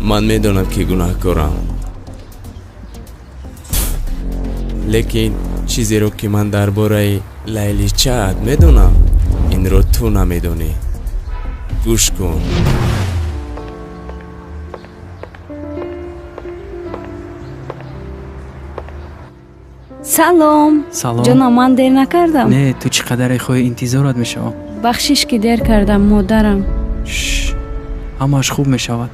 من میدونم که گناهکارم، لیکن چیزی رو که من درباره لیلی چاد میدونم این رو تو نمیدونی. گوش کن. салом. салом. ҷонам, ман дер накардам? не, ту чӣ қадари хоҳӣ интизорат мешавам. бахшиш ки дер кардам, модарам. ҳамааш хуб мешавад.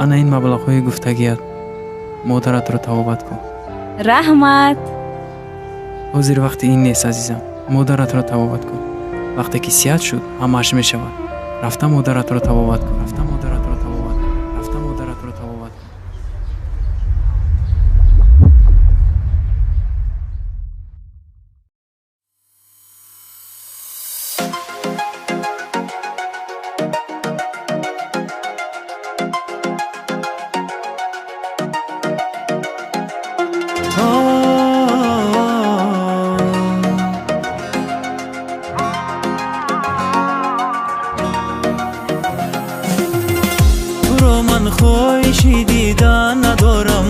ана ин маблағҳои гуфтагият. модаратро тавобат кун. раҳмат. ҳозир вақти ин нест азизам. модаратро тавобат кун. вақте ки сиҳат шуд, ҳамааш мешавад. рафта модаратро тавобат кун. рафта модаратро тавобат кун. рафта модаратро тавобат кун. خواهشی دیدن ندارم،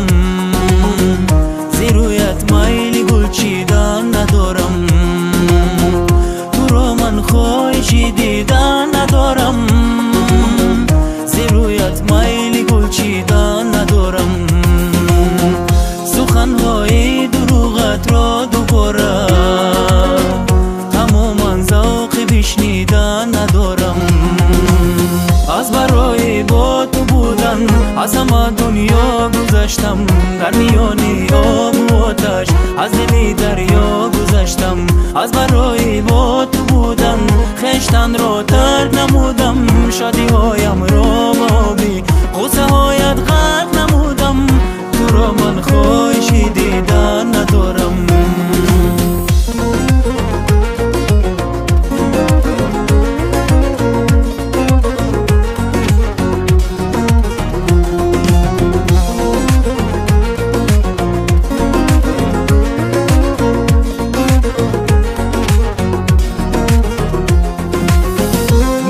زیرویت میلی گل چیدن ندارم. تو رو من خواهشی دیدن ندارم، زیرویت میلی گل چیدن ندارم. سخنهای دروغت را دوباره تماما ذوقی بشنیدن ندارم. از برای با تو بودن از همه دنیا گذشتم، در میانی آب و آتش از دل دریا گذشتم. از برای با تو بودن خویشتن را ترک نمودم، شادی هایم را آبی غصه هایت غرق نمودم. تو را من خواهشی دیدن ندارم.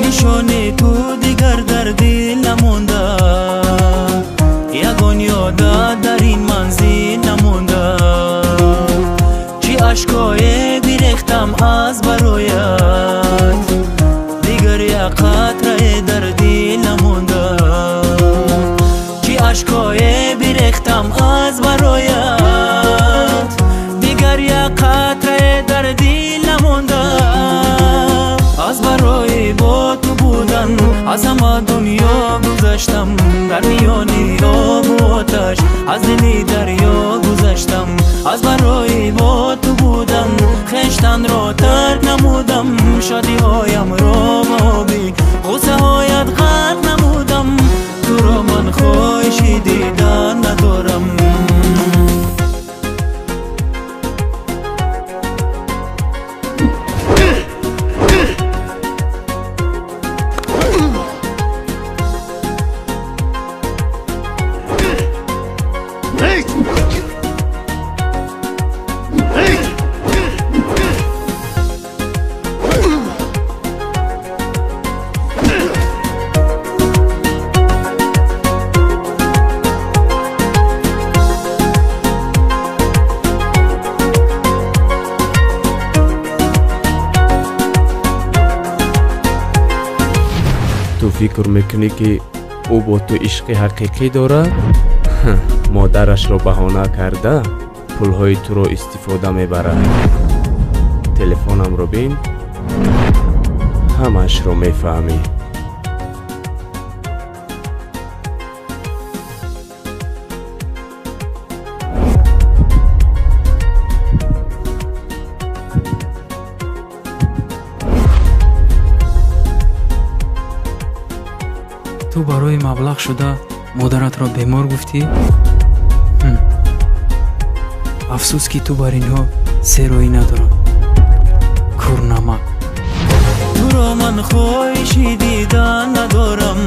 نشانه تو دیگر در دل نمونده، یگان یادت در این منزل نمونده. چی اشکای بیرختم از برایت، دیگر یک قطره در دل نمونده. چی اشکای بیرختم از برایت، دیگر یک قطره در دل نمونده. از برای با تو بودن از همه دنیا گذشتم، در میانی آب و آتش از دل دریا گذشتم. از برای با تو بودن خویشتن را ترک نمودم، شادی هایم را آبی غصه هایت غرق نمودم. تو را من خواهشی دیدن ندارم. تو فکر میکنی که او با تو عشق حقیقی دارد؟ مادرش را بهانه کرده پولهای تو را استفاده میبرد. تلفنم رو بین، همش رو میفهمی. ту барои маблағ шуда модаратро бемор гуфтӣ? афсӯс ки ту бар инҳо сероӣ надорам. курнамак. تو را من خواهشی دیدن ندارم.